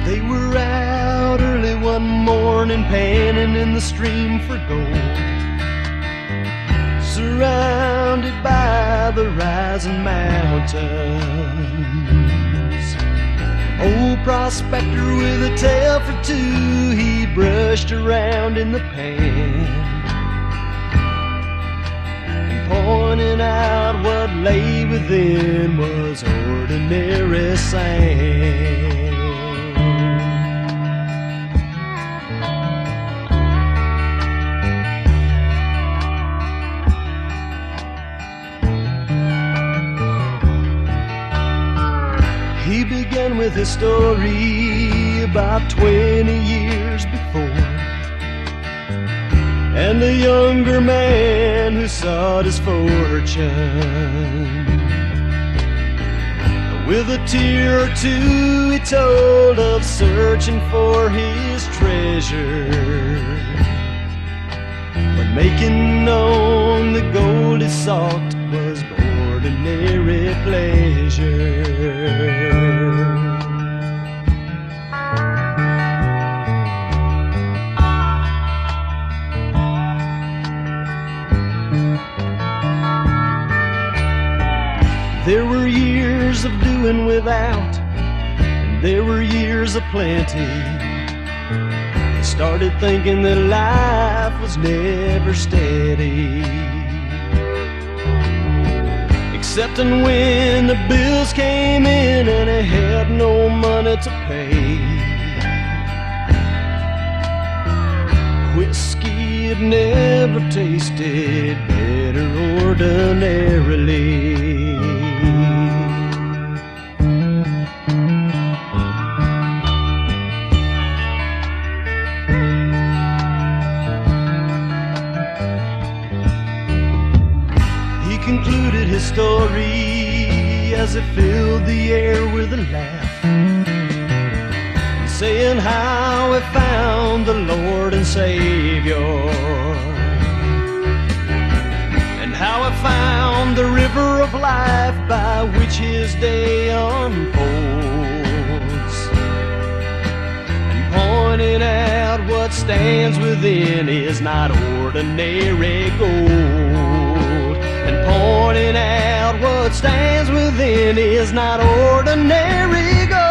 They were out early one morning, panning in the stream for gold, surrounded by the rising mountains. Old prospector with a tale for two, he brushed around in the pan, and pointing out what lay within was ordinary sand. He began with his story about 20 years before, and the younger man who sought his fortune. With a tear or two he told of searching for his treasure, but making known the gold he sought was ordinary pleasure. There were years of doing without, and there were years of plenty. He started thinking that life was never steady, excepting when the bills came in and he had no money to pay. Whiskey had never tasted better ordinarily. Concluded his story as it filled the air with a laugh, saying how he found the Lord and Savior, and how he found the river of life by which his day unfolds, and pointing out what stands within is not ordinary gold, and pointing out what stands within is not ordinary gold.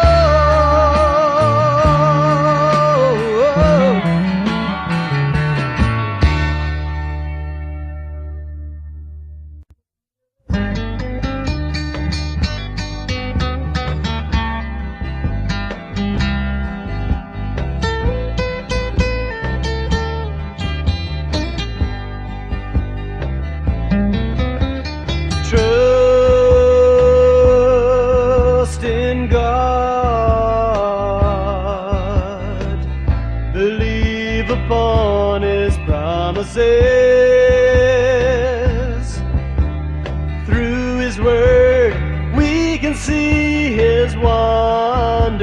Trust in God, believe upon His promises. Through His word we can see His wonders,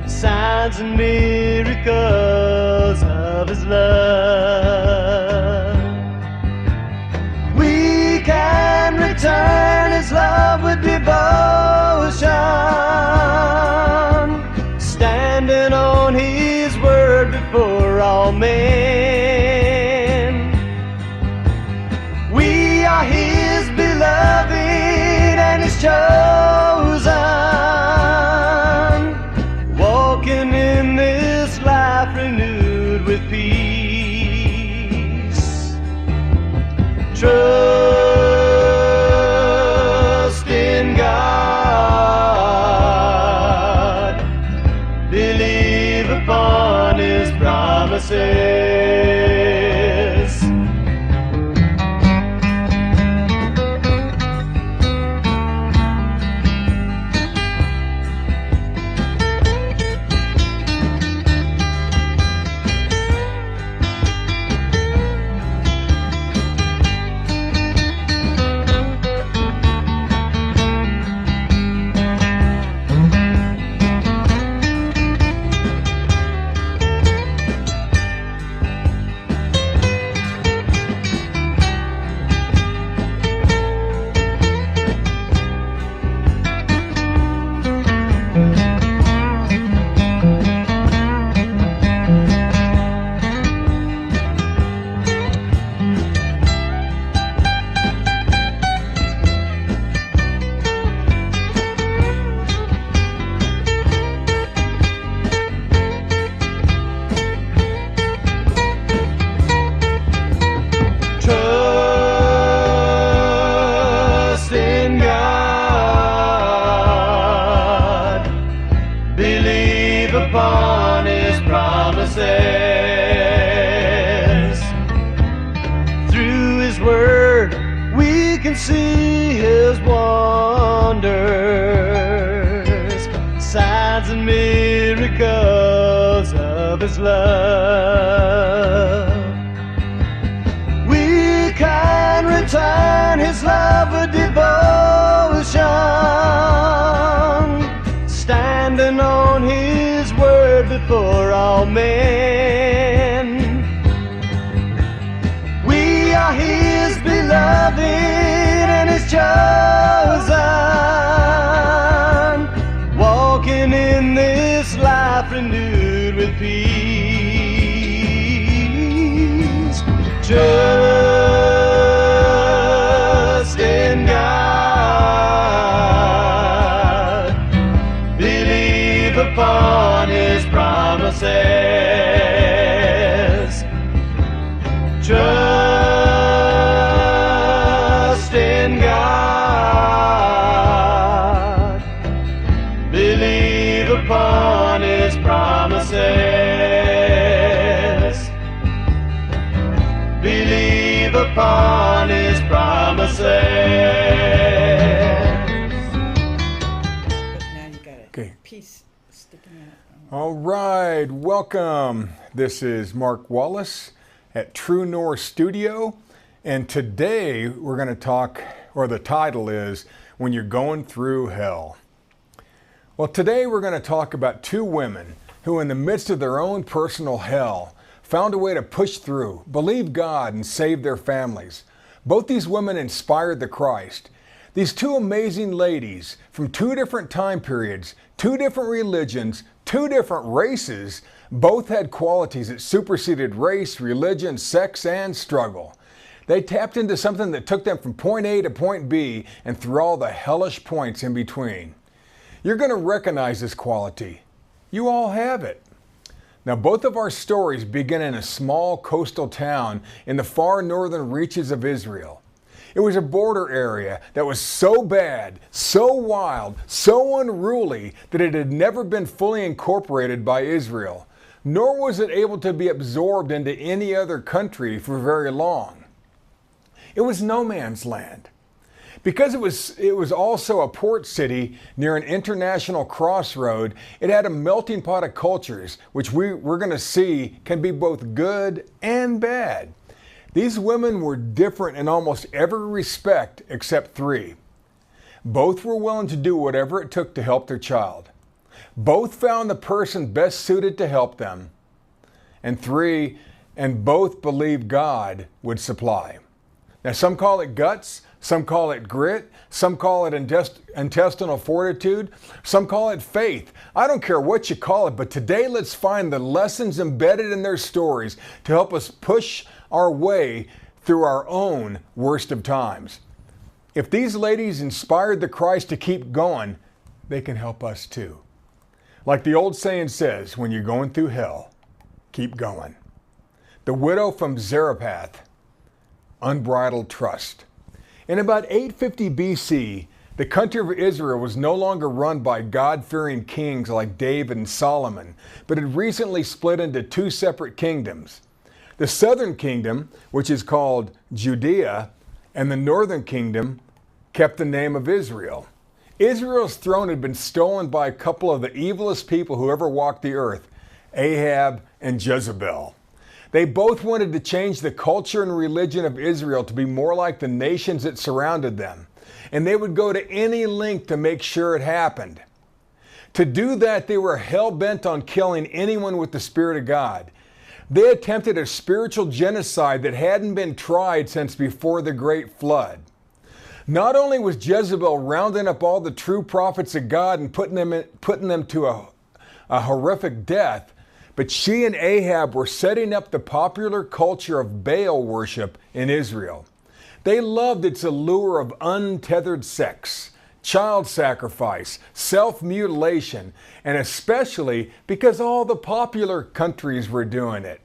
signs and miracles of His love. We can return His love with devotion, standing on His word before all men. We are His beloved and His chosen, walking in this life renewed with peace. Trust in God, believe upon His promises. upon His promises. Through His Word we can see His wonders, signs and miracles of His love. We can return His love with devotion, standing on His word before all men. We are His beloved and His chosen, walking in this life renewed with peace. Trust in God, believe upon His promises. Trust in God, believe upon His promises. Believe upon His promises. Now you got a piece sticking out. All right, welcome. This is Mark Wallace at True North Studio, and today we're going to talk, or the title is, When You're Going Through Hell. Well, today we're going to talk about two women who, in the midst of their own personal hell, found a way to push through, believe God, and save their families. Both these women inspired the Christ. These two amazing ladies from two different time periods, two different religions, two different races, both had qualities that superseded race, religion, sex, and struggle. They tapped into something that took them from point A to point B and through all the hellish points in between. You're going to recognize this quality. You all have it. Now, both of our stories begin in a small coastal town in the far northern reaches of Israel. It was a border area that was so bad, so wild, so unruly that it had never been fully incorporated by Israel, nor was it able to be absorbed into any other country for very long. It was no man's land. Because it was also a port city near an international crossroad, it had a melting pot of cultures, which we're going to see can be both good and bad. These women were different in almost every respect except three. Both were willing to do whatever it took to help their child. Both found the person best suited to help them. And both believed God would supply. Now, some call it guts, some call it grit, some call it intestinal fortitude, some call it faith. I don't care what you call it, but today let's find the lessons embedded in their stories to help us push our way through our own worst of times. If these ladies inspired the Christ to keep going, they can help us too. Like the old saying says, when you're going through hell, keep going. The widow from Zarephath, unbridled trust. In about 850 BC, the country of Israel was no longer run by God-fearing kings like David and Solomon, but had recently split into two separate kingdoms. The southern kingdom, which is called Judea, and the northern kingdom kept the name of Israel. Israel's throne had been stolen by a couple of the evilest people who ever walked the earth, Ahab and Jezebel. They both wanted to change the culture and religion of Israel to be more like the nations that surrounded them, and they would go to any length to make sure it happened. To do that, they were hell-bent on killing anyone with the Spirit of God. They attempted a spiritual genocide that hadn't been tried since before the Great Flood. Not only was Jezebel rounding up all the true prophets of God and putting them to a horrific death, but she and Ahab were setting up the popular culture of Baal worship in Israel. They loved its allure of untethered sex, child sacrifice, self-mutilation, and especially because all the popular countries were doing it.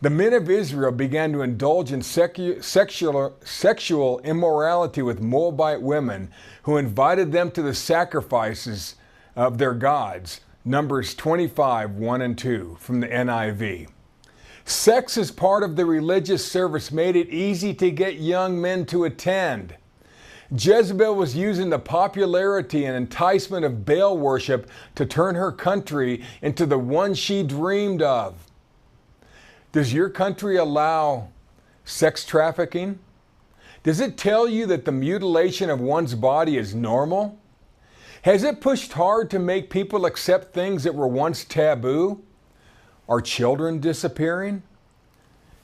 The men of Israel began to indulge in sexual immorality with Moabite women who invited them to the sacrifices of their gods, Numbers 25, 1 and 2 from the NIV. Sex as part of the religious service made it easy to get young men to attend. Jezebel was using the popularity and enticement of Baal worship to turn her country into the one she dreamed of. Does your country allow sex trafficking? Does it tell you that the mutilation of one's body is normal? Has it pushed hard to make people accept things that were once taboo? Are children disappearing?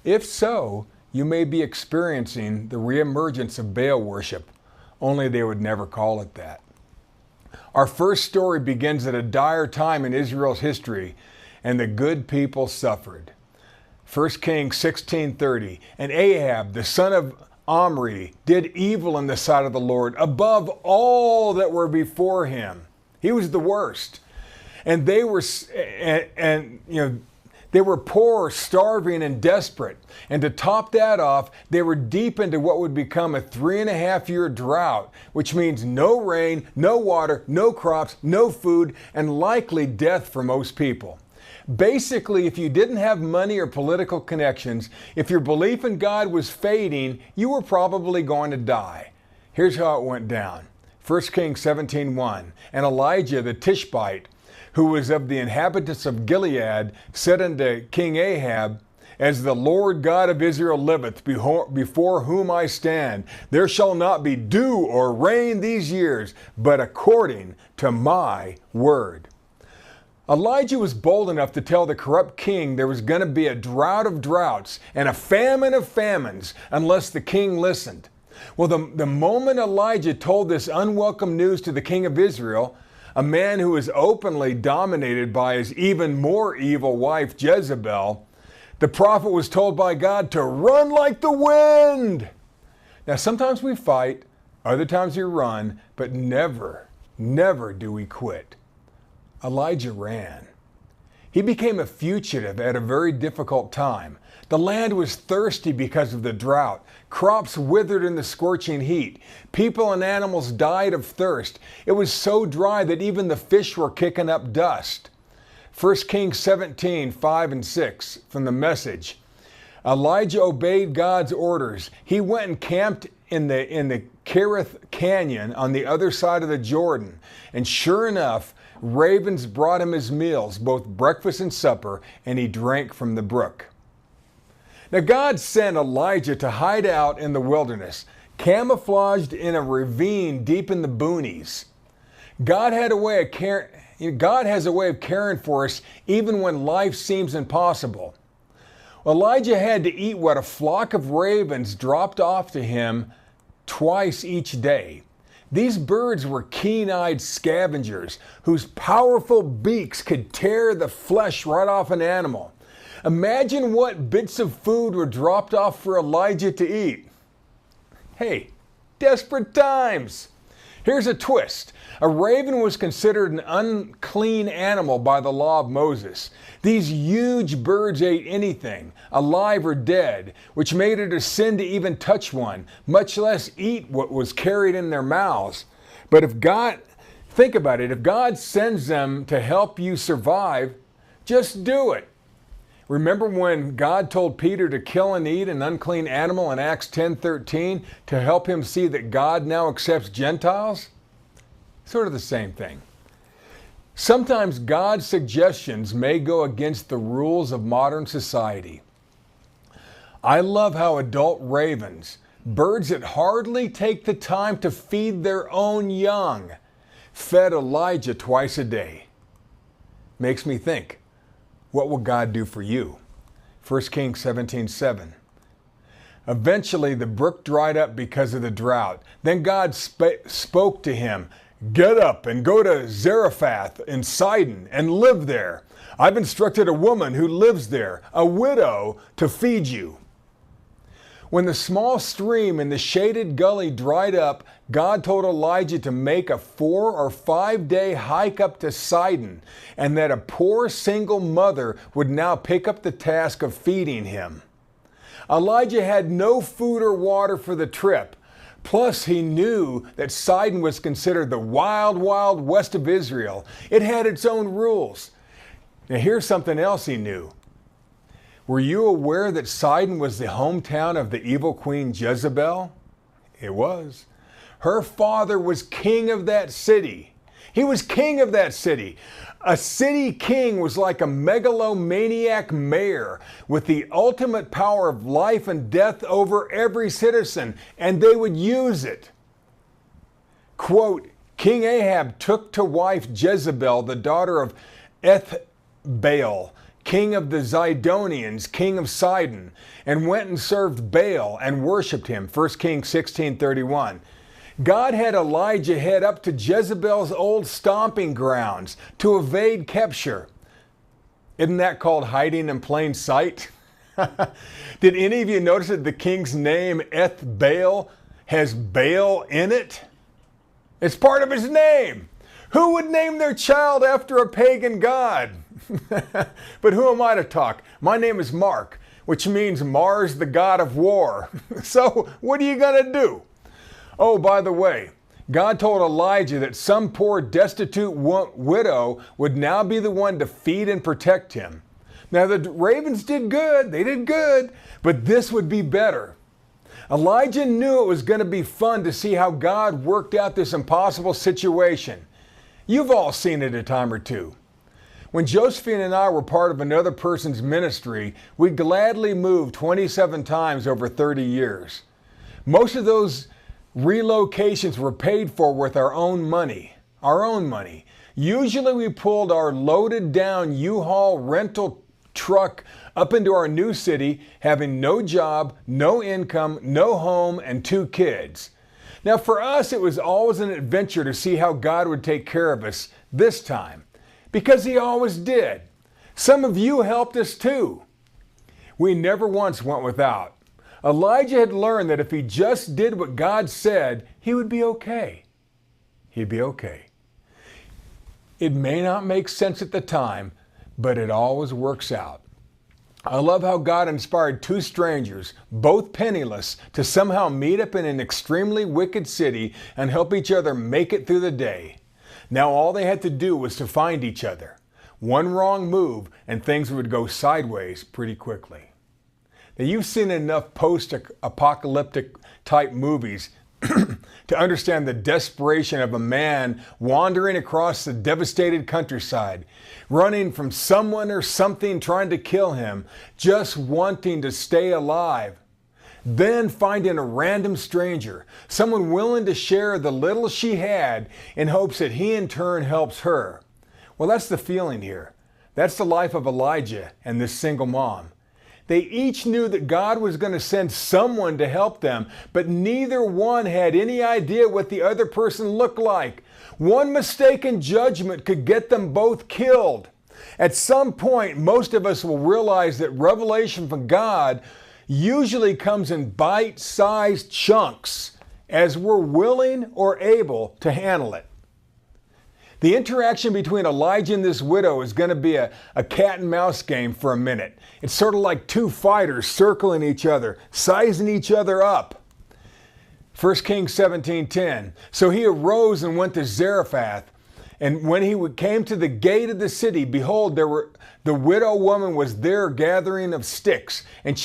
If so, you may be experiencing the reemergence of Baal worship, only they would never call it that. Our first story begins at a dire time in Israel's history, and the good people suffered. 1 Kings 16:30, and Ahab, the son of Omri, did evil in the sight of the Lord above all that were before him. He was the worst. And they were poor, starving, and desperate. And to top that off, they were deep into what would become a 3.5-year drought, which means no rain, no water, no crops, no food, and likely death for most people. Basically, if you didn't have money or political connections, if your belief in God was fading, you were probably going to die. Here's how it went down. 1 Kings 17:1, and Elijah the Tishbite, who was of the inhabitants of Gilead, said unto King Ahab, As the Lord God of Israel liveth, before whom I stand, there shall not be dew or rain these years, but according to my word. Elijah was bold enough to tell the corrupt king there was going to be a drought of droughts and a famine of famines unless the king listened. Well, the moment Elijah told this unwelcome news to the king of Israel, a man who was openly dominated by his even more evil wife Jezebel, the prophet was told by God to run like the wind. Now, sometimes we fight, other times we run, but never, never do we quit. Elijah ran. He became a fugitive at a very difficult time. The land was thirsty because of the drought. Crops withered in the scorching heat. People and animals died of thirst. It was so dry that even the fish were kicking up dust. 1 Kings 17, 5 and 6 from the Message. Elijah obeyed God's orders. He went and camped in the Kerith Canyon on the other side of the Jordan. And sure enough, ravens brought him his meals, both breakfast and supper, and he drank from the brook. Now God sent Elijah to hide out in the wilderness, camouflaged in a ravine deep in the boonies. God has a way of caring for us even when life seems impossible. Elijah had to eat what a flock of ravens dropped off to him twice each day. These birds were keen-eyed scavengers whose powerful beaks could tear the flesh right off an animal. Imagine what bits of food were dropped off for Elijah to eat. Hey, desperate times. Here's a twist. A raven was considered an unclean animal by the law of Moses. These huge birds ate anything, alive or dead, which made it a sin to even touch one, much less eat what was carried in their mouths. But think about it, if God sends them to help you survive, just do it. Remember when God told Peter to kill and eat an unclean animal in Acts 10:13 to help him see that God now accepts Gentiles? Sort of the same thing. Sometimes God's suggestions may go against the rules of modern society. I love how adult ravens, birds that hardly take the time to feed their own young, fed Elijah twice a day. Makes me think, what will God do for you? 1 Kings 17:7. Eventually the brook dried up because of the drought. Then God spoke to him, Get up and go to Zarephath in Sidon and live there. I've instructed a woman who lives there, a widow, to feed you. When the small stream in the shaded gully dried up, God told Elijah to make a 4 or 5 day hike up to Sidon, and that a poor single mother would now pick up the task of feeding him. Elijah had no food or water for the trip. Plus, he knew that Sidon was considered the wild, wild west of Israel. It had its own rules. Now, here's something else he knew. Were you aware that Sidon was the hometown of the evil queen Jezebel? It was. Her father was king of that city. He was king of that city. A city king was like a megalomaniac mayor with the ultimate power of life and death over every citizen, and they would use it. Quote, King Ahab took to wife Jezebel, the daughter of Ethbaal, king of the Zidonians, king of Sidon, and went and served Baal and worshipped him. 1 Kings 16:31. God had Elijah head up to Jezebel's old stomping grounds to evade capture. Isn't that called hiding in plain sight? Did any of you notice that the king's name, Ethbaal, has Baal in it? It's part of his name. Who would name their child after a pagan god? But who am I to talk? My name is Mark, which means Mars, the god of war. So what are you going to do? Oh, by the way, God told Elijah that some poor destitute widow would now be the one to feed and protect him. Now the ravens did good, they did good, but this would be better. Elijah knew it was going to be fun to see how God worked out this impossible situation. You've all seen it a time or two. When Josephine and I were part of another person's ministry, we gladly moved 27 times over 30 years. Most of those relocations were paid for with our own money. Usually we pulled our loaded down U-Haul rental truck up into our new city, having no job, no income, no home, and 2 kids. Now for us, it was always an adventure to see how God would take care of us this time, because he always did. Some of you helped us too. We never once went without. Elijah had learned that if he just did what God said, he would be okay. He'd be okay. It may not make sense at the time, but it always works out. I love how God inspired 2 strangers, both penniless, to somehow meet up in an extremely wicked city and help each other make it through the day. Now all they had to do was to find each other. One wrong move and things would go sideways pretty quickly. Now, you've seen enough post-apocalyptic type movies to understand the desperation of a man wandering across the devastated countryside, running from someone or something trying to kill him, just wanting to stay alive. Then finding a random stranger, someone willing to share the little she had in hopes that he in turn helps her. Well, that's the feeling here. That's the life of Elijah and this single mom. They each knew that God was going to send someone to help them, but neither one had any idea what the other person looked like. One mistaken judgment could get them both killed. At some point, most of us will realize that revelation from God usually comes in bite-sized chunks as we're willing or able to handle it. The interaction between Elijah and this widow is going to be a cat and mouse game for a minute. It's sort of like 2 fighters circling each other, sizing each other up. 1 Kings 17:10. So he arose and went to Zarephath. And when he came to the gate of the city, behold, the widow woman was there gathering of sticks. And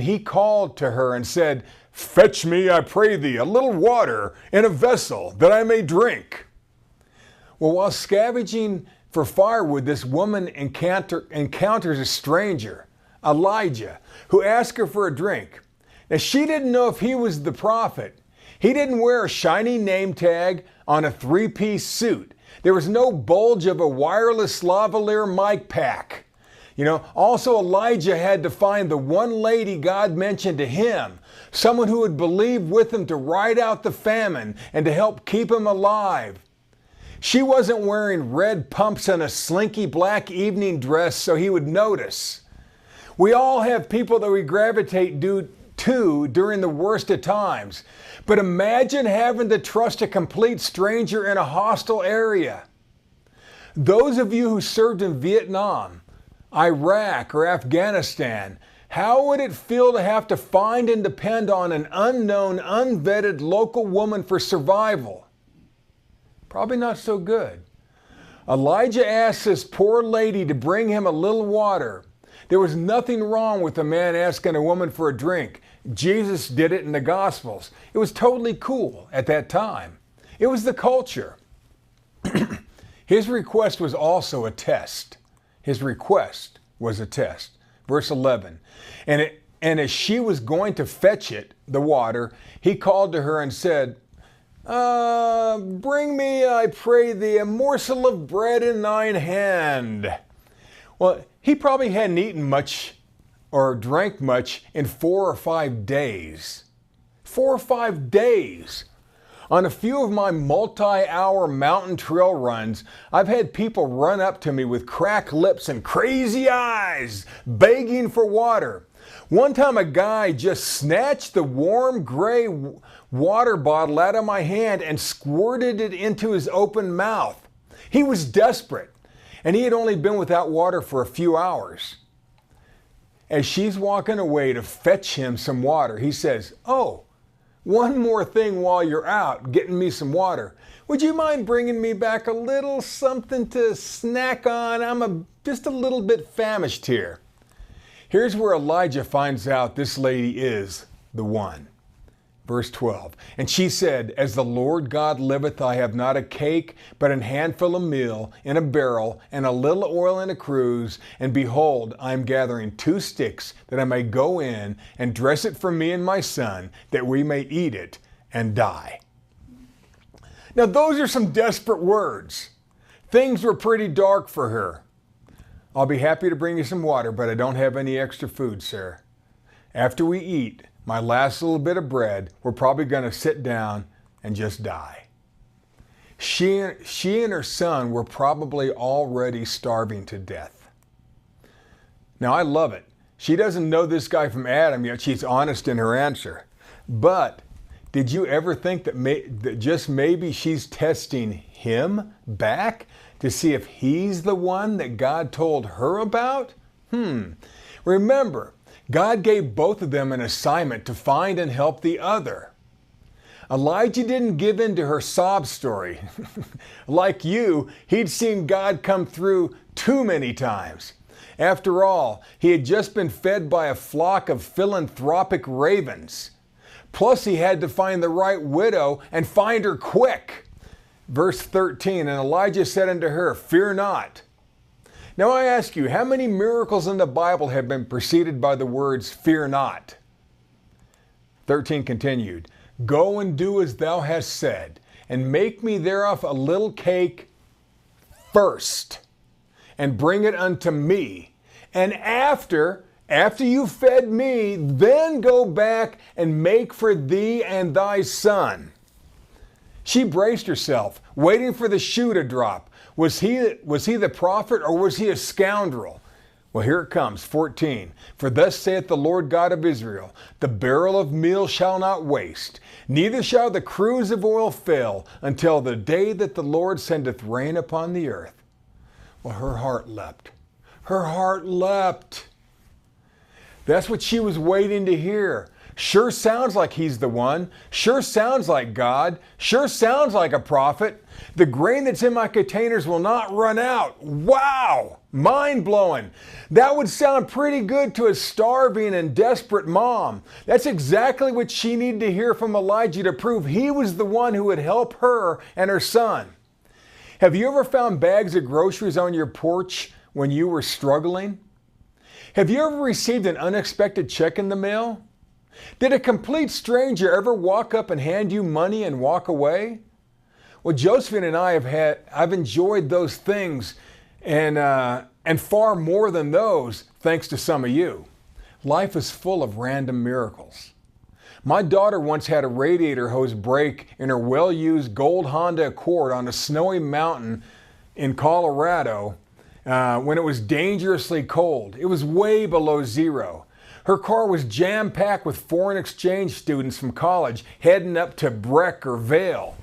he called to her and said, Fetch me, I pray thee, a little water in a vessel that I may drink. Well, while scavenging for firewood, this woman encounters a stranger, Elijah, who asks her for a drink. Now, she didn't know if he was the prophet. He didn't wear a shiny name tag on a 3-piece suit. There was no bulge of a wireless lavalier mic pack. Also Elijah had to find the one lady God mentioned to him, someone who would believe with him to ride out the famine and to help keep him alive. She wasn't wearing red pumps and a slinky black evening dress so he would notice. We all have people that we gravitate to during the worst of times. But imagine having to trust a complete stranger in a hostile area. Those of you who served in Vietnam, Iraq, or Afghanistan How would it feel to have to find and depend on an unknown, unvetted local woman for survival? Probably not so good. Elijah asked this poor lady to bring him a little water. There was nothing wrong with a man asking a woman for a drink. Jesus did it in the Gospels. It was totally cool at that time. It was the culture. His request was also a test. His request was a test. Verse 11. And as she was going to fetch it, the water, he called to her and said, bring me, I pray thee, a morsel of bread in thine hand. Well, he probably hadn't eaten much or drank much in 4 or 5 days. 4 or 5 days. On a few of my multi-hour mountain trail runs, I've had people run up to me with cracked lips and crazy eyes, begging for water. One time a guy just snatched the warm gray water bottle out of my hand and squirted it into his open mouth. He was desperate, and he had only been without water for a few hours. As she's walking away to fetch him some water, he says, "Oh, one more thing while you're out getting me some water. Would you mind bringing me back a little something to snack on? I'm just a little bit famished here." Here's where Elijah finds out this lady is the one. Verse 12. And she said, "As the Lord God liveth, I have not a cake, but an handful of meal in a barrel, and a little oil in a cruse. And behold, I am gathering 2 sticks, that I may go in and dress it for me and my son, that we may eat it and die." Now those are some desperate words. Things were pretty dark for her. "I'll be happy to bring you some water, but I don't have any extra food, sir. After we eat my last little bit of bread, we're probably going to sit down and just die." She and her son were probably already starving to death. Now I love it. She doesn't know this guy from Adam, yet she's honest in her answer. But did you ever think that just maybe she's testing him back to see if he's the one that God told her about? Remember, God gave both of them an assignment to find and help the other. Elijah didn't give in to her sob story. Like you, he'd seen God come through too many times. After all, he had just been fed by a flock of philanthropic ravens. Plus, he had to find the right widow and find her quick. Verse 13, and Elijah said unto her, "Fear not." Now I ask you, how many miracles in the Bible have been preceded by the words, "Fear not"? 13 continued, "Go and do as thou hast said, and make me thereof a little cake first, and bring it unto me. And after you fed me, then go back and make for thee and thy son." She braced herself, waiting for the shoe to drop. Was he the prophet, or was he a scoundrel? Well, here it comes, 14. "For thus saith the Lord God of Israel, the barrel of meal shall not waste, neither shall the cruse of oil fail, until the day that the Lord sendeth rain upon the earth." Well, her heart leapt. Her heart leapt. That's what she was waiting to hear. Sure sounds like he's the one. Sure sounds like God. Sure sounds like a prophet. The grain that's in my containers will not run out. Wow! Mind-blowing. That would sound pretty good to a starving and desperate mom. That's exactly what she needed to hear from Elijah to prove he was the one who would help her and her son. Have you ever found bags of groceries on your porch when you were struggling? Have you ever received an unexpected check in the mail? Did a complete stranger ever walk up and hand you money and walk away? Well, Josephine and I've enjoyed those things and far more than those, thanks to some of you. Life is full of random miracles. My daughter once had a radiator hose break in her well-used gold Honda Accord on a snowy mountain in Colorado when it was dangerously cold. It was way below zero. Her car was jam-packed with foreign exchange students from college heading up to Breck or Vail.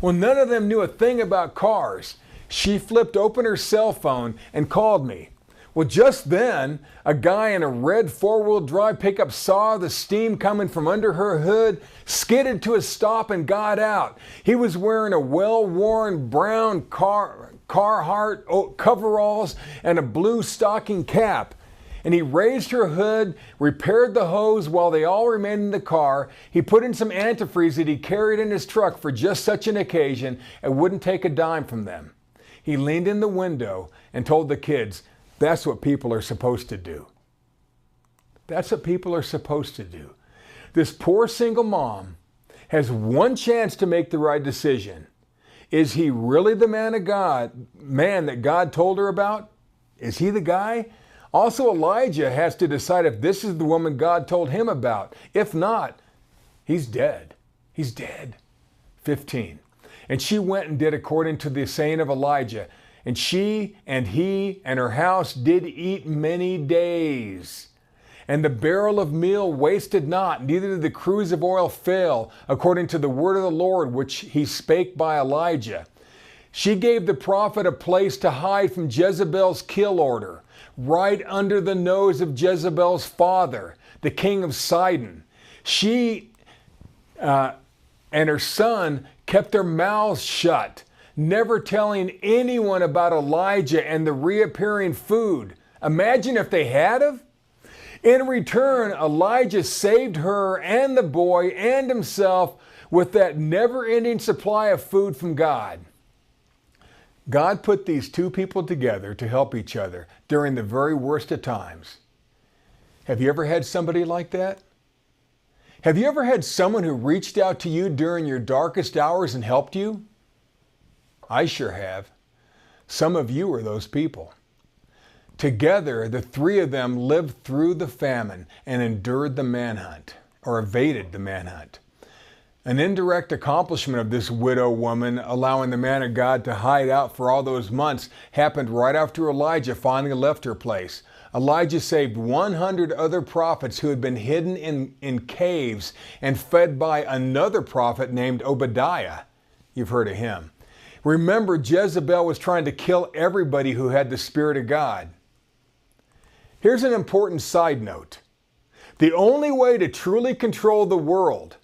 Well, none of them knew a thing about cars. She flipped open her cell phone and called me. Well, just then, a guy in a red four-wheel drive pickup saw the steam coming from under her hood, skidded to a stop and got out. He was wearing a well-worn brown Carhartt coveralls and a blue stocking cap. And he raised her hood, repaired the hose while they all remained in the car. He put in some antifreeze that he carried in his truck for just such an occasion and wouldn't take a dime from them. He leaned in the window and told the kids, "That's what people are supposed to do." That's what people are supposed to do. This poor single mom has one chance to make the right decision. Is he really the man that God told her about? Is he the guy? Also, Elijah has to decide if this is the woman God told him about. If not, he's dead. He's dead. 15. And she went and did according to the saying of Elijah. And she and he and her house did eat many days. And the barrel of meal wasted not, neither did the cruse of oil fail, according to the word of the Lord, which he spake by Elijah. She gave the prophet a place to hide from Jezebel's kill order, right under the nose of Jezebel's father, the king of Sidon. She and her son kept their mouths shut, never telling anyone about Elijah and the reappearing food. Imagine if they had of. In return, Elijah saved her and the boy and himself with that never-ending supply of food from God. God put these two people together to help each other during the very worst of times. Have you ever had somebody like that? Have you ever had someone who reached out to you during your darkest hours and helped you? I sure have. Some of you are those people. Together, the three of them lived through the famine and endured the manhunt, or evaded the manhunt. An indirect accomplishment of this widow woman allowing the man of God to hide out for all those months happened right after Elijah finally left her place. Elijah saved 100 other prophets who had been hidden in caves and fed by another prophet named Obadiah. You've heard of him. Remember, Jezebel was trying to kill everybody who had the Spirit of God. Here's an important side note. The only way to truly control the world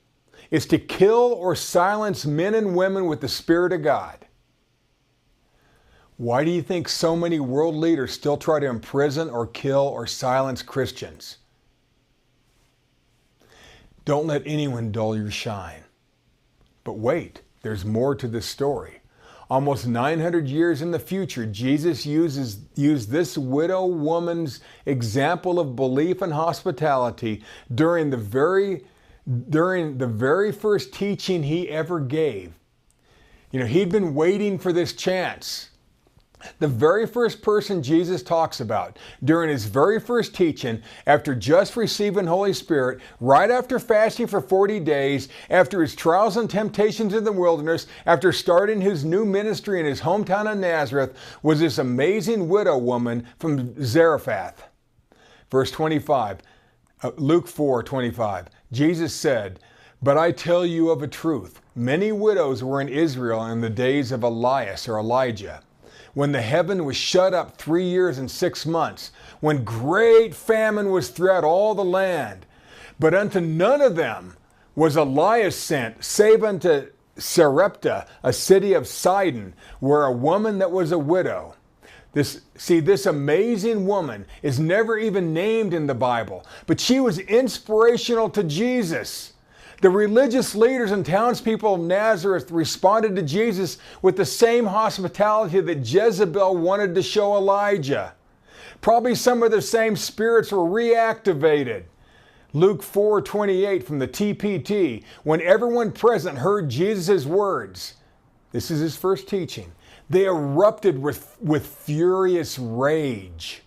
is to kill or silence men and women with the Spirit of God. Why do you think so many world leaders still try to imprison or kill or silence Christians? Don't let anyone dull your shine. But wait, there's more to this story. Almost 900 years in the future, Jesus used this widow woman's example of belief and hospitality during the very first teaching he ever gave. You know, he'd been waiting for this chance. The very first person Jesus talks about during his very first teaching, after just receiving Holy Spirit, right after fasting for 40 days, after his trials and temptations in the wilderness, after starting his new ministry in his hometown of Nazareth, was this amazing widow woman from Zarephath. Verse 25, Luke 4:25. Jesus said, "But I tell you of a truth, many widows were in Israel in the days of Elias or Elijah, when the heaven was shut up 3 years and 6 months, when great famine was throughout all the land. But unto none of them was Elias sent, save unto Sarepta, a city of Sidon, where a woman that was a widow." This amazing woman is never even named in the Bible, but she was inspirational to Jesus. The religious leaders and townspeople of Nazareth responded to Jesus with the same hospitality that Jezebel wanted to show Elijah. Probably some of the same spirits were reactivated. Luke 4:28 from the TPT, when everyone present heard Jesus' words, this is his first teaching, they erupted with furious rage.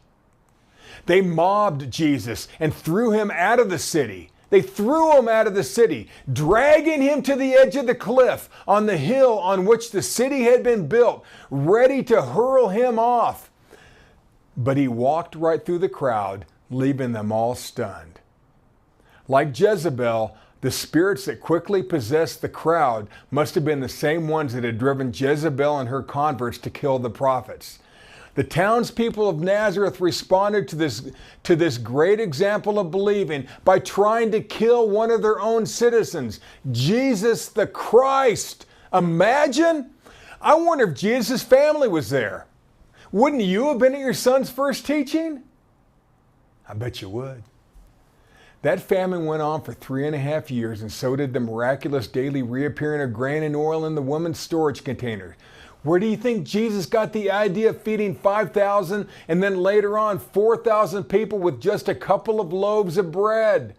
They mobbed Jesus and threw him out of the city. They threw him out of the city, dragging him to the edge of the cliff on the hill on which the city had been built, ready to hurl him off. But he walked right through the crowd, leaving them all stunned. Like Jezebel, the spirits that quickly possessed the crowd must have been the same ones that had driven Jezebel and her converts to kill the prophets. The townspeople of Nazareth responded to this great example of believing by trying to kill one of their own citizens, Jesus the Christ. Imagine! I wonder if Jesus' family was there. Wouldn't you have been at your son's first teaching? I bet you would. That famine went on for 3.5 years, and so did the miraculous daily reappearing of grain and oil in the woman's storage container. Where do you think Jesus got the idea of feeding 5,000 and then later on 4,000 people with just a couple of loaves of bread?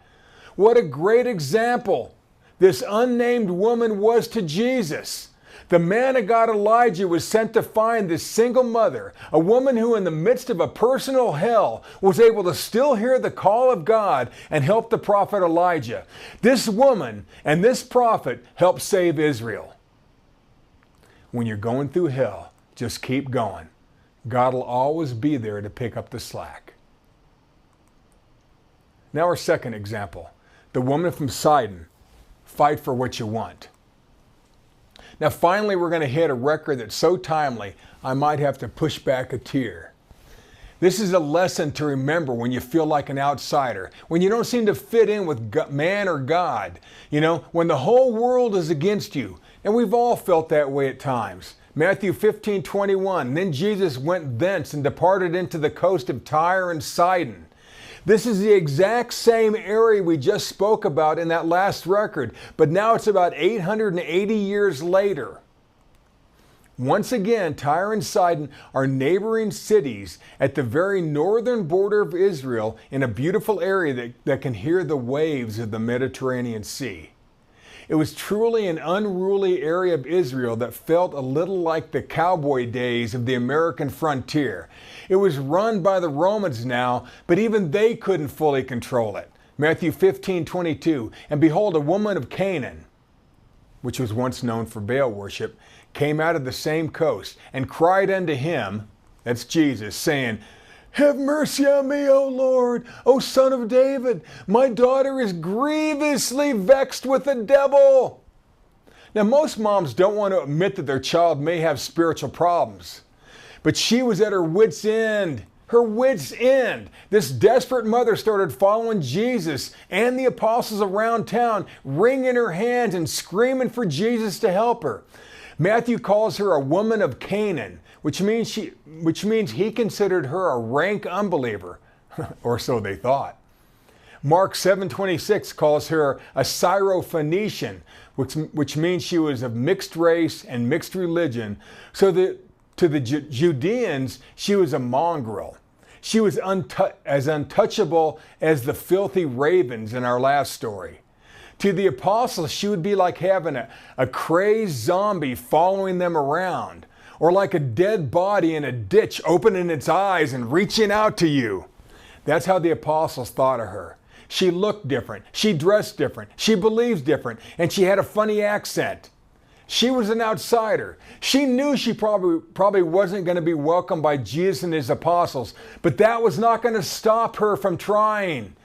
What a great example this unnamed woman was to Jesus. The man of God Elijah was sent to find this single mother, a woman who in the midst of a personal hell was able to still hear the call of God and help the prophet Elijah. This woman and this prophet helped save Israel. When you're going through hell, just keep going. God will always be there to pick up the slack. Now our second example, the woman from Sidon. Fight for what you want. Now finally we're going to hit a record that's so timely, I might have to push back a tear. This is a lesson to remember when you feel like an outsider, when you don't seem to fit in with man or God, when the whole world is against you. And we've all felt that way at times. Matthew 15:21, then Jesus went thence and departed into the coast of Tyre and Sidon. This is the exact same area we just spoke about in that last record, but now it's about 880 years later. Once again, Tyre and Sidon are neighboring cities at the very northern border of Israel in a beautiful area that can hear the waves of the Mediterranean Sea. It was truly an unruly area of Israel that felt a little like the cowboy days of the American frontier. It was run by the Romans now, but even they couldn't fully control it. Matthew 15:22, and behold, a woman of Canaan, which was once known for Baal worship, came out of the same coast and cried unto him, that's Jesus, saying, have mercy on me, O Lord, O Son of David. My daughter is grievously vexed with the devil. Now, most moms don't want to admit that their child may have spiritual problems. But she was at her wit's end. Her wit's end. This desperate mother started following Jesus and the apostles around town, wringing her hands and screaming for Jesus to help her. Matthew calls her a woman of Canaan, which means he considered her a rank unbeliever, or so they thought. Mark 7:26 calls her a Syrophoenician, which means she was of mixed race and mixed religion, so that to the Judeans, she was a mongrel. She was as untouchable as the filthy ravens in our last story. To the apostles, she would be like having a crazed zombie following them around, or like a dead body in a ditch opening its eyes and reaching out to you. That's how the apostles thought of her. She looked different, she dressed different, she believes different, and she had a funny accent. She was an outsider. She knew she probably wasn't going to be welcomed by Jesus and his apostles, but that was not going to stop her from trying.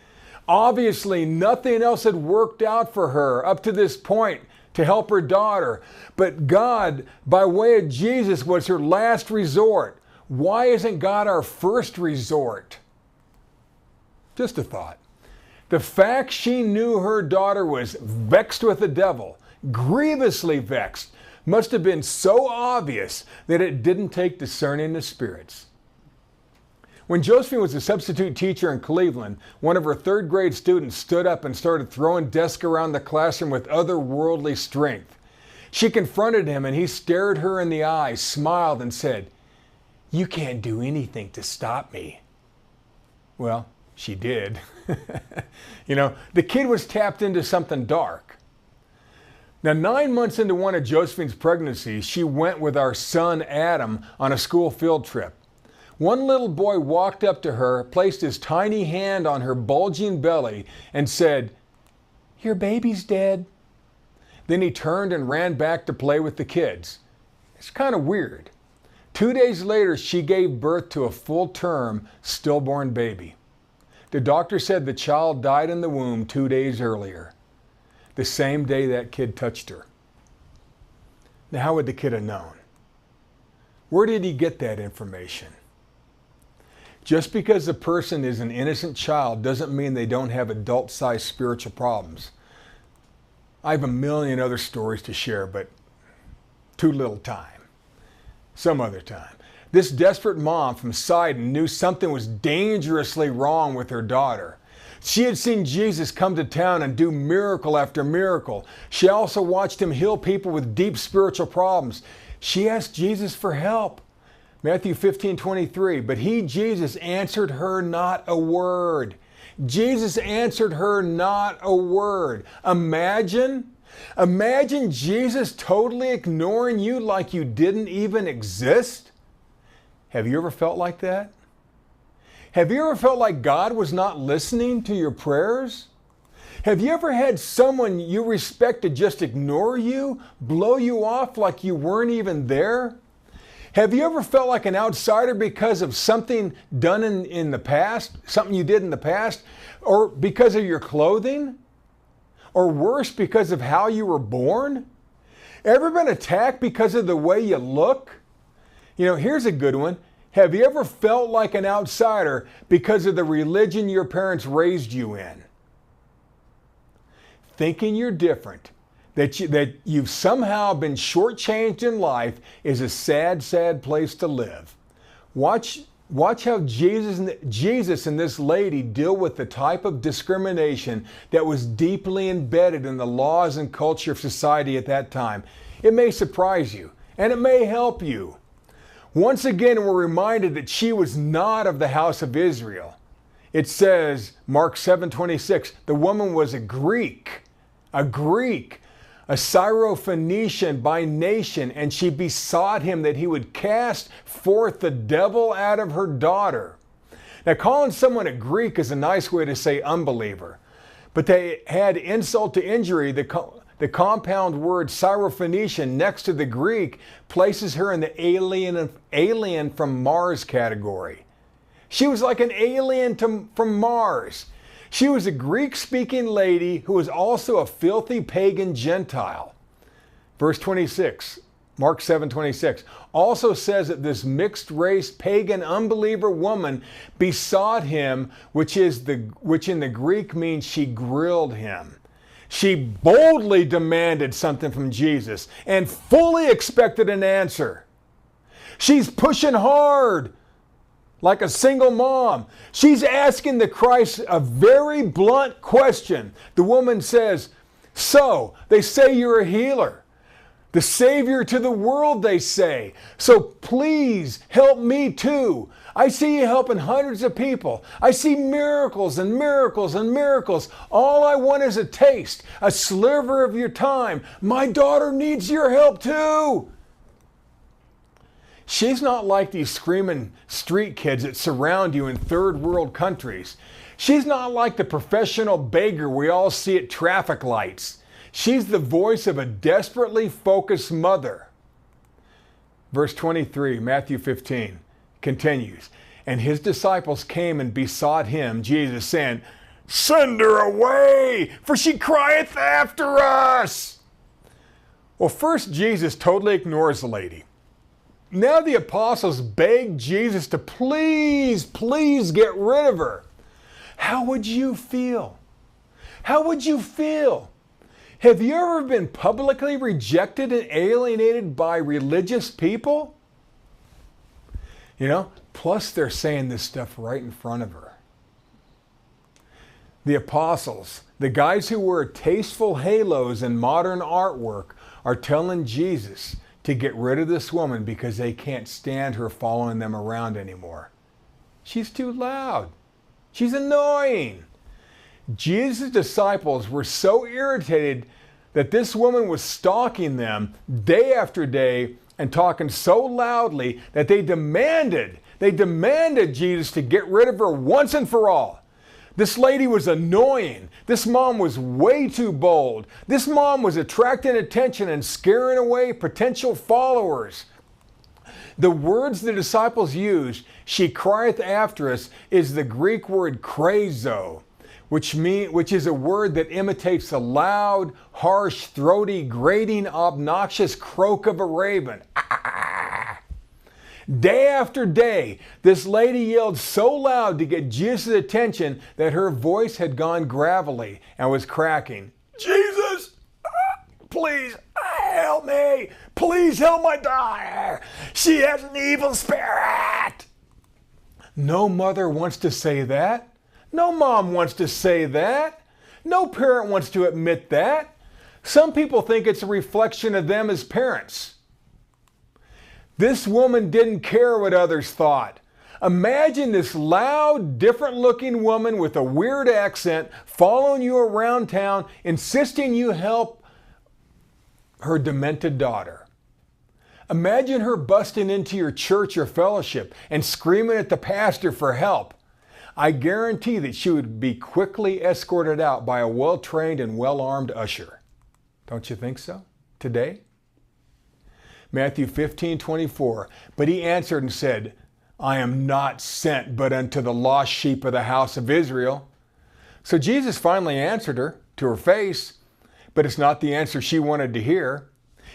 Obviously, nothing else had worked out for her up to this point to help her daughter. But God, by way of Jesus, was her last resort. Why isn't God our first resort? Just a thought. The fact she knew her daughter was vexed with the devil, grievously vexed, must have been so obvious that it didn't take discerning of spirits. When Josephine was a substitute teacher in Cleveland, one of her third grade students stood up and started throwing desks around the classroom with otherworldly strength. She confronted him and he stared her in the eye, smiled and said, "You can't do anything to stop me." Well, she did. The kid was tapped into something dark. Now, 9 months into one of Josephine's pregnancies, she went with our son Adam on a school field trip. One little boy walked up to her, placed his tiny hand on her bulging belly, and said, "Your baby's dead." Then he turned and ran back to play with the kids. It's kind of weird. 2 days later, she gave birth to a full-term, stillborn baby. The doctor said the child died in the womb 2 days earlier, the same day that kid touched her. Now, how would the kid have known? Where did he get that information? Just because a person is an innocent child doesn't mean they don't have adult-sized spiritual problems. I have a million other stories to share, but too little time. Some other time. This desperate mom from Sidon knew something was dangerously wrong with her daughter. She had seen Jesus come to town and do miracle after miracle. She also watched him heal people with deep spiritual problems. She asked Jesus for help. Matthew 15:23, but he, Jesus, answered her not a word. Jesus answered her not a word. Imagine Jesus totally ignoring you like you didn't even exist. Have you ever felt like that? Have you ever felt like God was not listening to your prayers? Have you ever had someone you respected just ignore you, blow you off like you weren't even there? Have you ever felt like an outsider because of something done in the past, something you did in the past, or because of your clothing? Or worse, because of how you were born? Ever been attacked because of the way you look? You know, here's a good one. Have you ever felt like an outsider because of the religion your parents raised you in? Thinking you're different, that you've somehow been shortchanged in life is a sad, sad place to live. Watch how Jesus and this lady deal with the type of discrimination that was deeply embedded in the laws and culture of society at that time. It may surprise you, and it may help you. Once again, we're reminded that she was not of the house of Israel. It says, Mark 7:26, the woman was a Greek, a Syrophoenician by nation, and she besought him that he would cast forth the devil out of her daughter. Now, calling someone a Greek is a nice way to say unbeliever, but they had insult to injury. The compound word Syrophoenician next to the Greek places her in the alien from Mars category. She was like an alien from Mars. She was a Greek-speaking lady who was also a filthy pagan Gentile. Verse 26, Mark 7:26, also says that this mixed-race pagan unbeliever woman besought him, which in the Greek means she grilled him. She boldly demanded something from Jesus and fully expected an answer. She's pushing hard like a single mom. She's asking the Christ a very blunt question. The woman says, so, they say you're a healer, the Savior to the world, they say. So please help me too. I see you helping hundreds of people. I see miracles and miracles and miracles. All I want is a taste, a sliver of your time. My daughter needs your help too. She's not like these screaming street kids that surround you in third world countries. She's not like the professional beggar we all see at traffic lights. She's the voice of a desperately focused mother. Verse 23, Matthew 15, continues. And his disciples came and besought him, Jesus, saying, send her away, for she crieth after us. Well, first, Jesus totally ignores the lady. Now the apostles beg Jesus to please get rid of her. How would you feel? How would you feel? Have you ever been publicly rejected and alienated by religious people? You know, plus they're saying this stuff right in front of her. The apostles, the guys who wear tasteful halos and modern artwork, are telling Jesus to get rid of this woman because they can't stand her following them around anymore. She's too loud. She's annoying. Jesus' disciples were so irritated that this woman was stalking them day after day and talking so loudly that they demanded Jesus to get rid of her once and for all. This lady was annoying. This mom was way too bold. This mom was attracting attention and scaring away potential followers. The words the disciples used, she crieth after us, is the Greek word krazo, which is a word that imitates the loud, harsh, throaty, grating, obnoxious croak of a raven. Day after day, this lady yelled so loud to get Jesus' attention that her voice had gone gravelly and was cracking. Jesus, please help me. Please help my daughter. She has an evil spirit. No mother wants to say that. No mom wants to say that. No parent wants to admit that. Some people think it's a reflection of them as parents. This woman didn't care what others thought. Imagine this loud, different-looking woman with a weird accent following you around town, insisting you help her demented daughter. Imagine her busting into your church or fellowship and screaming at the pastor for help. I guarantee that she would be quickly escorted out by a well-trained and well-armed usher. Don't you think so? Today? Matthew 15:24. But he answered and said, I am not sent but unto the lost sheep of the house of Israel. So Jesus finally answered her to her face, but it's not the answer she wanted to hear.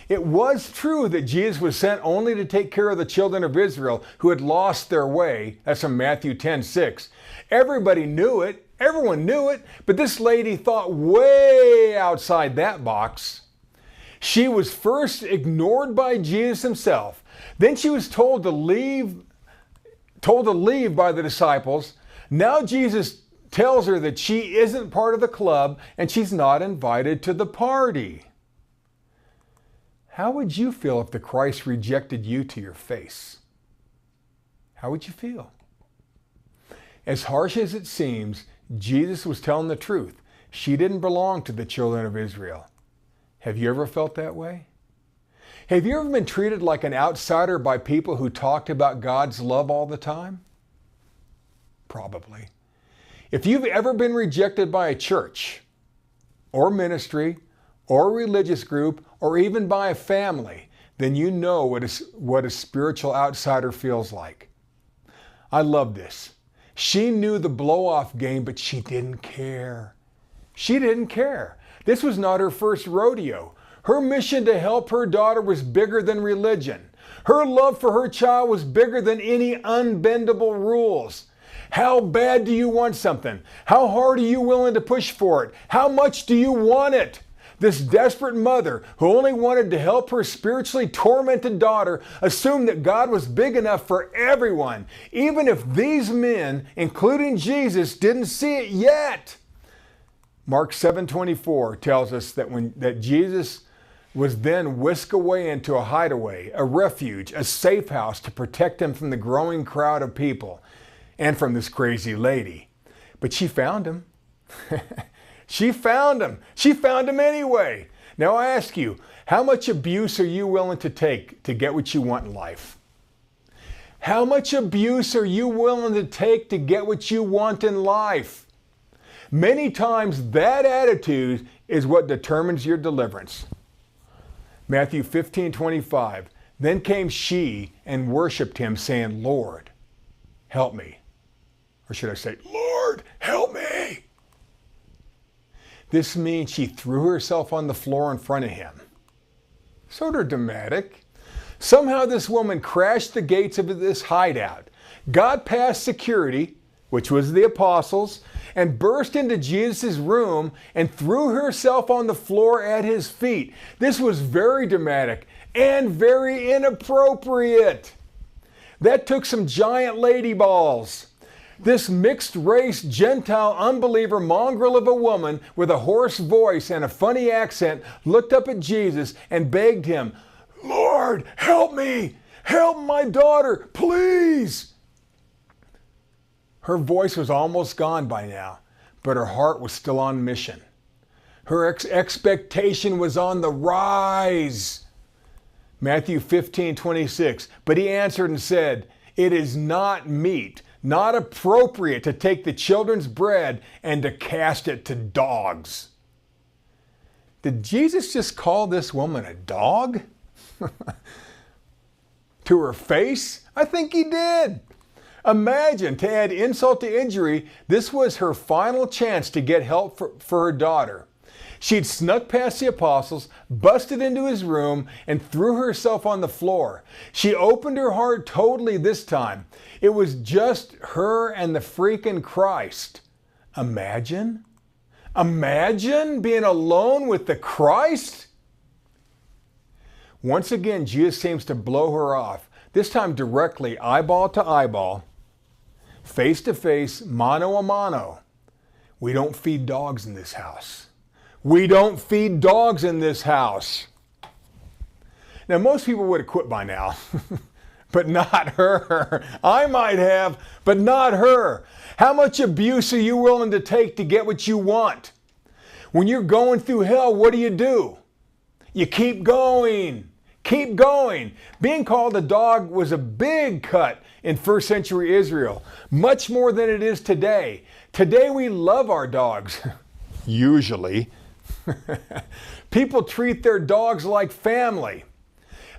It was true that Jesus was sent only to take care of the children of Israel who had lost their way. That's from Matthew 10:6. Everybody knew it. Everyone knew it. But this lady thought way outside that box. She was first ignored by Jesus himself. Then she was told to leave by the disciples. Now Jesus tells her that she isn't part of the club and she's not invited to the party. How would you feel if the Christ rejected you to your face? How would you feel? As harsh as it seems, Jesus was telling the truth. She didn't belong to the children of Israel. Have you ever felt that way? Have you ever been treated like an outsider by people who talked about God's love all the time? Probably. If you've ever been rejected by a church or ministry or religious group or even by a family, then you know what a spiritual outsider feels like. I love this. She knew the blow-off game, but she didn't care. She didn't care. This was not her first rodeo. Her mission to help her daughter was bigger than religion. Her love for her child was bigger than any unbendable rules. How bad do you want something? How hard are you willing to push for it? How much do you want it? This desperate mother who only wanted to help her spiritually tormented daughter assumed that God was big enough for everyone, even if these men, including Jesus, didn't see it yet. Mark 7:24 tells us that Jesus was then whisked away into a hideaway, a refuge, a safe house to protect him from the growing crowd of people and from this crazy lady. But she found him. She found him. She found him anyway. Now I ask you, how much abuse are you willing to take to get what you want in life? How much abuse are you willing to take to get what you want in life? Many times that attitude is what determines your deliverance. Matthew 15:25. Then came she and worshiped him, saying, Lord, help me. Or should I say, Lord, help me. This means she threw herself on the floor in front of him. Sort of dramatic. Somehow this woman crashed the gates of this hideout, got past security, which was the apostles, and burst into Jesus' room and threw herself on the floor at his feet. This was very dramatic and very inappropriate. That took some giant lady balls. This mixed-race, Gentile, unbeliever mongrel of a woman with a hoarse voice and a funny accent looked up at Jesus and begged him, Lord, help me! Help my daughter, please! Her voice was almost gone by now, but her heart was still on mission. Her expectation was on the rise. Matthew 15:26. But he answered and said, It is not meet, not appropriate to take the children's bread and to cast it to dogs. Did Jesus just call this woman a dog? To her face? I think he did. Imagine, to add insult to injury, this was her final chance to get help for her daughter. She'd snuck past the apostles, busted into his room, and threw herself on the floor. She opened her heart totally this time. It was just her and the freaking Christ. Imagine? Imagine being alone with the Christ? Once again, Jesus seems to blow her off, this time directly, eyeball to eyeball, face to face, mano a mano. We don't feed dogs in this house. We don't feed dogs in this house. Now, most people would have quit by now, but not her. I might have, but not her. How much abuse are you willing to take to get what you want? When you're going through hell, what do? You keep going. Keep going. Being called a dog was a big cut in first century Israel, much more than it is today. Today we love our dogs, usually. People treat their dogs like family.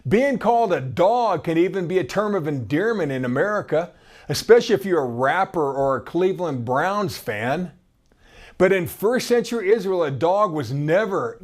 Being called a dog can even be a term of endearment in America, especially if you're a rapper or a Cleveland Browns fan. But in first century Israel, a dog was never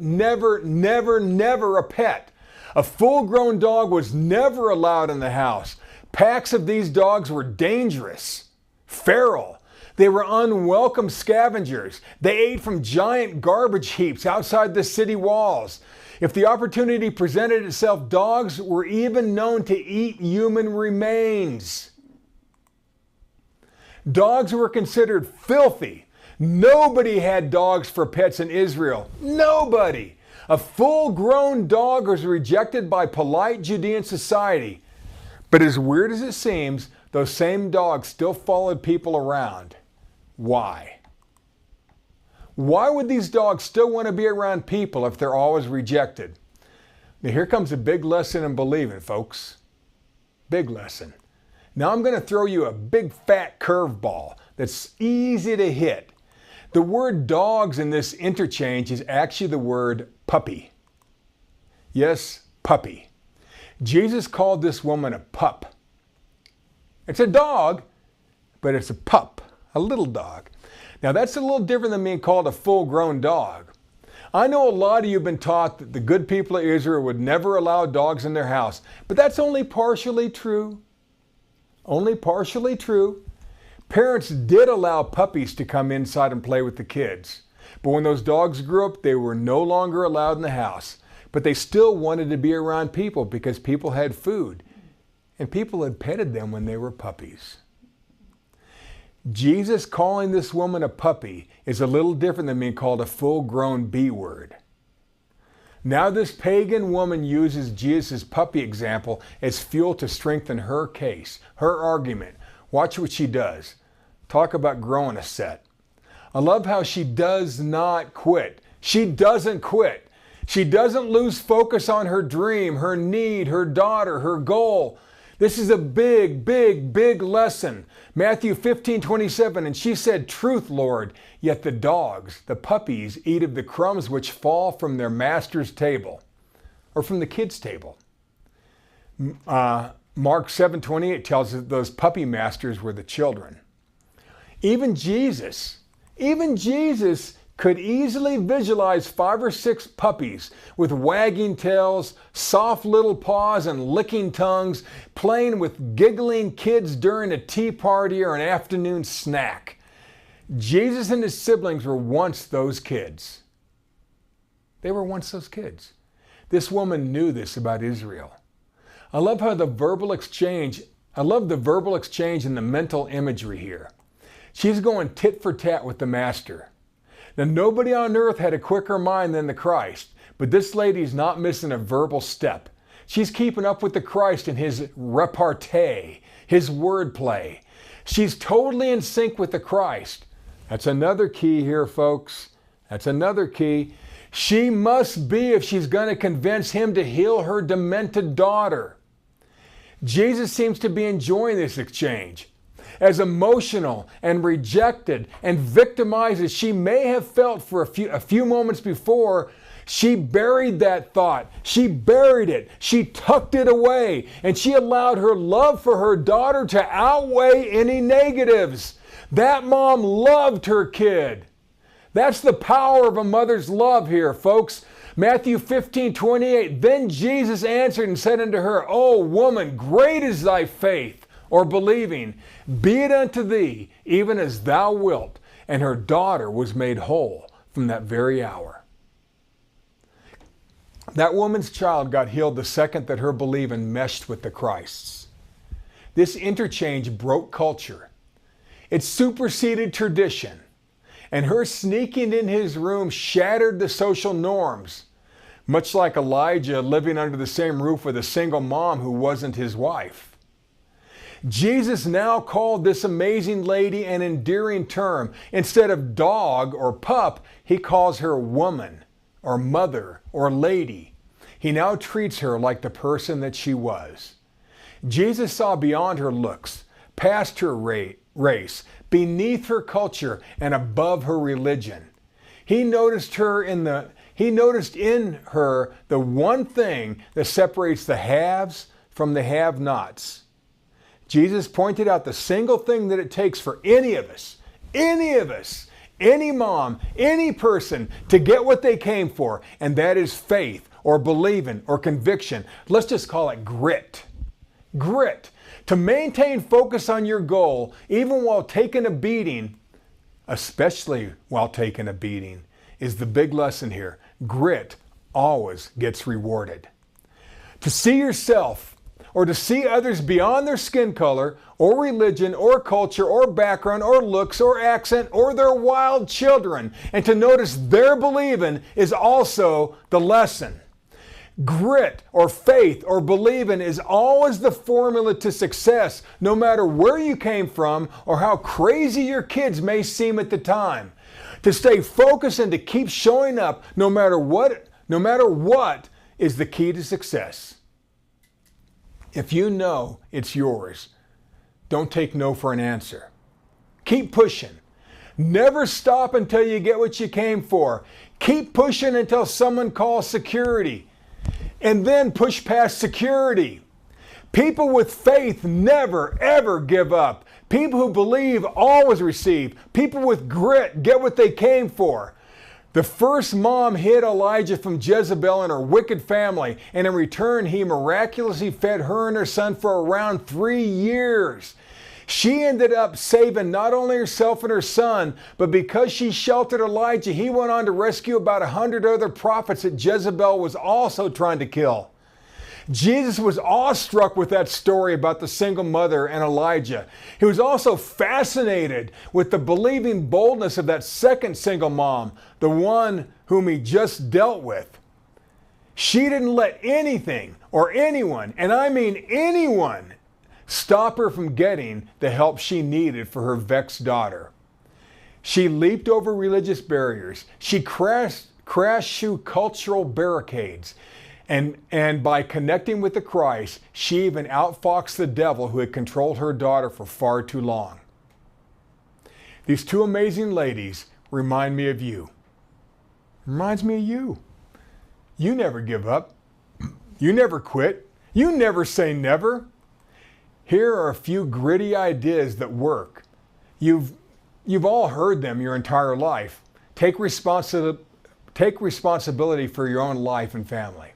a pet. A full-grown dog was never allowed in the house. Packs of these dogs were dangerous, feral. They were unwelcome scavengers. They ate from giant garbage heaps outside the city walls. If the opportunity presented itself, dogs were even known to eat human remains. Dogs were considered filthy. Nobody had dogs for pets in Israel. Nobody. A full-grown dog was rejected by polite Judean society. But as weird as it seems, those same dogs still followed people around. Why? Why would these dogs still want to be around people if they're always rejected? Now here comes a big lesson in believing, folks. Big lesson. Now I'm going to throw you a big fat curveball that's easy to hit. The word dogs in this interchange is actually the word puppy. Yes, puppy. Jesus called this woman a pup. It's a dog, but it's a pup, a little dog. Now that's a little different than being called a full-grown dog. I know a lot of you have been taught that the good people of Israel would never allow dogs in their house, but that's only partially true. Only partially true. Parents did allow puppies to come inside and play with the kids. But when those dogs grew up, they were no longer allowed in the house. But they still wanted to be around people because people had food. And people had petted them when they were puppies. Jesus calling this woman a puppy is a little different than being called a full-grown B word. Now this pagan woman uses Jesus' puppy example as fuel to strengthen her case, her argument. Watch what she does. Talk about growing a set. I love how she does not quit. She doesn't quit. She doesn't lose focus on her dream, her need, her daughter, her goal. This is a big lesson. Matthew 15:27, and she said, "Truth, Lord, yet the dogs, the puppies, eat of the crumbs which fall from their master's table," or from the kids' table. Mark 7:28 tells us that those puppy masters were the children. Even Jesus could easily visualize 5 or 6 puppies with wagging tails, soft little paws, and licking tongues, playing with giggling kids during a tea party or an afternoon snack. Jesus and his siblings were once those kids. They were once those kids. This woman knew this about Israel. I love the verbal exchange and the mental imagery here. She's going tit for tat with the master. Now, nobody on earth had a quicker mind than the Christ, but this lady's not missing a verbal step. She's keeping up with the Christ in his repartee, his wordplay. She's totally in sync with the Christ. That's another key here, folks. That's another key. She must be if she's going to convince him to heal her demented daughter. Jesus seems to be enjoying this exchange. As emotional and rejected and victimized as she may have felt for a few moments before, she buried that thought. She buried it. She tucked it away. And she allowed her love for her daughter to outweigh any negatives. That mom loved her kid. That's the power of a mother's love here, folks. Matthew 15:28. Then Jesus answered and said unto her, O woman, great is thy faith, or believing. Be it unto thee, even as thou wilt. And her daughter was made whole from that very hour. That woman's child got healed the second that her believing meshed with the Christ's. This interchange broke culture. It superseded tradition. And her sneaking in his room shattered the social norms, much like Elijah living under the same roof with a single mom who wasn't his wife. Jesus now called this amazing lady an endearing term. Instead of dog or pup, he calls her woman or mother or lady. He now treats her like the person that she was. Jesus saw beyond her looks, past her race, beneath her culture, and above her religion. He noticed in her the one thing that separates the haves from the have-nots. Jesus pointed out the single thing that it takes for any of us, any mom, any person to get what they came for, and that is faith or believing or conviction. Let's just call it grit. Grit. To maintain focus on your goal, even while taking a beating, especially while taking a beating, is the big lesson here. Grit always gets rewarded. To see yourself or to see others beyond their skin color or religion or culture or background or looks or accent or their wild children, and to notice their believing is also the lesson. Grit or faith or believing is always the formula to success, no matter where you came from or how crazy your kids may seem at the time. To stay focused and to keep showing up no matter what is the key to success. If you know it's yours, don't take no for an answer. Keep pushing. Never stop until you get what you came for. Keep pushing until someone calls security. And then push past security. People with faith never, ever give up. People who believe always receive. People with grit get what they came for. The first mom hid Elijah from Jezebel and her wicked family, and in return, he miraculously fed her and her son for around 3 years. She ended up saving not only herself and her son, but because she sheltered Elijah, he went on to rescue about 100 other prophets that Jezebel was also trying to kill. Jesus was awestruck with that story about the single mother and Elijah. He was also fascinated with the believing boldness of that second single mom, the one whom he just dealt with. She didn't let anything or anyone, and I mean anyone, stop her from getting the help she needed for her vexed daughter. She leaped over religious barriers. She crashed through cultural barricades. And by connecting with the Christ, she even outfoxed the devil who had controlled her daughter for far too long. These two amazing ladies remind me of you. Reminds me of you. You never give up. You never quit. You never say never. Here are a few gritty ideas that work. You've all heard them your entire life. Take responsibility for your own life and family.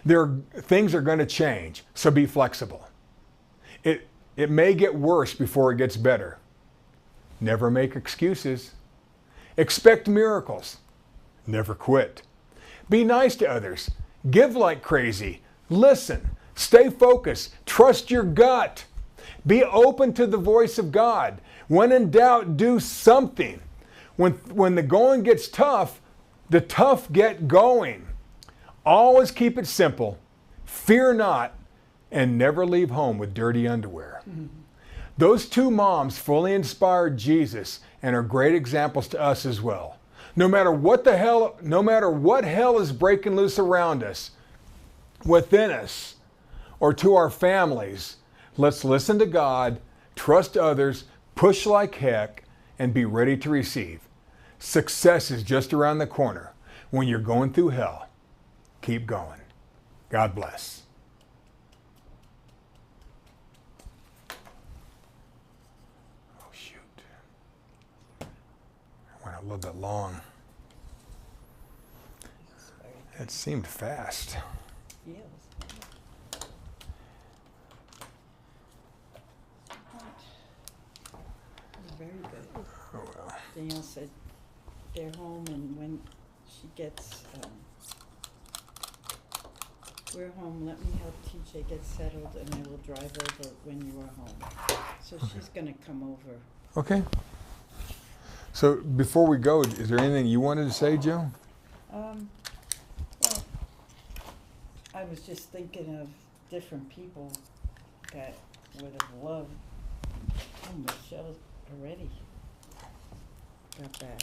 Things are going to change, so be flexible. It may get worse before it gets better. Never make excuses. Expect miracles. Never quit. Be nice to others. Give like crazy. Listen. Stay focused. Trust your gut. Be open to the voice of God. When in doubt, do something. When the going gets tough, the tough get going. Always keep it simple, fear not, and never leave home with dirty underwear. Mm-hmm. Those two moms fully inspired Jesus and are great examples to us as well. No matter what hell is breaking loose around us, within us, or to our families, let's listen to God, trust others, push like heck, and be ready to receive. Success is just around the corner. When you're going through hell, keep going. God bless. Oh, shoot. I went a little bit long. It seemed fast. Feels. Very good. Oh well. Danielle said they're home, and when she gets, we're home, let me help TJ get settled, and I will drive over when you are home. So she's gonna come over. Okay. So before we go, is there anything you wanted to say, Joe? Well, I was just thinking of different people that would have loved. Oh, Michelle already got back.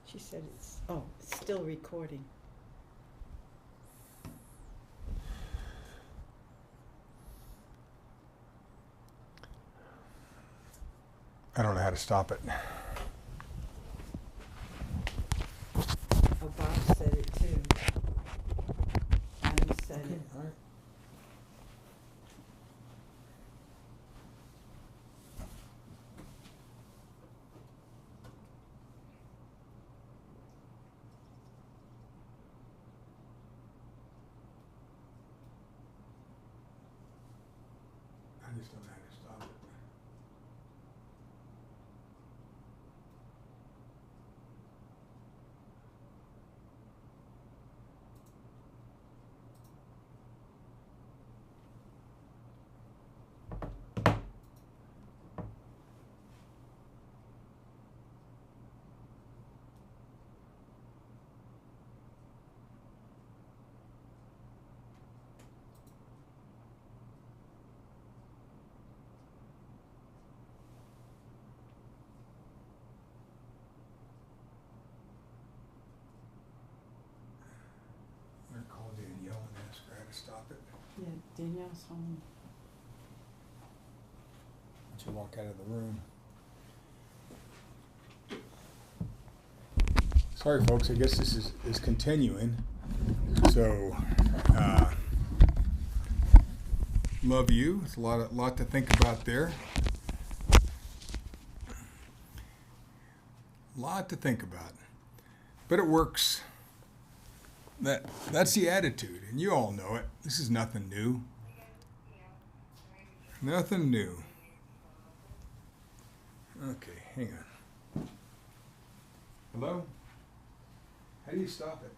She said it's still recording. I don't know how to stop it. Oh, Bob said it too. Annie said it. All right. I just don't know how to stop it. I'm gonna call Danielle and ask her how to stop it. Yeah, Danielle's home. She'll walk out of the room. Sorry, folks. I guess this is continuing. So, love you. It's a lot to think about there. A lot to think about, but it works. That's the attitude, and you all know it. This is nothing new. Nothing new. Okay, hang on. Hello? How do you stop it?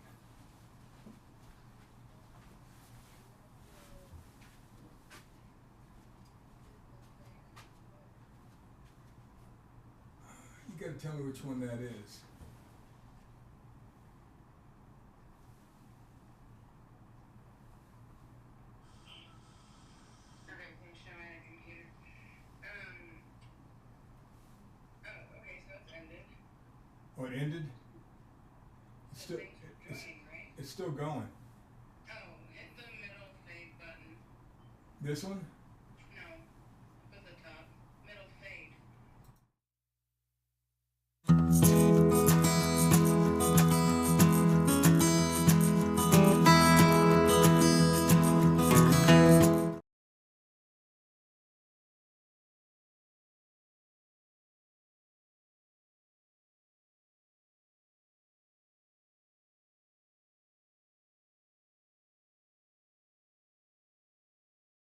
You gotta tell me which one that is. Oh, it ended? It's still, it's still going. Oh, hit the middle fade button. This one?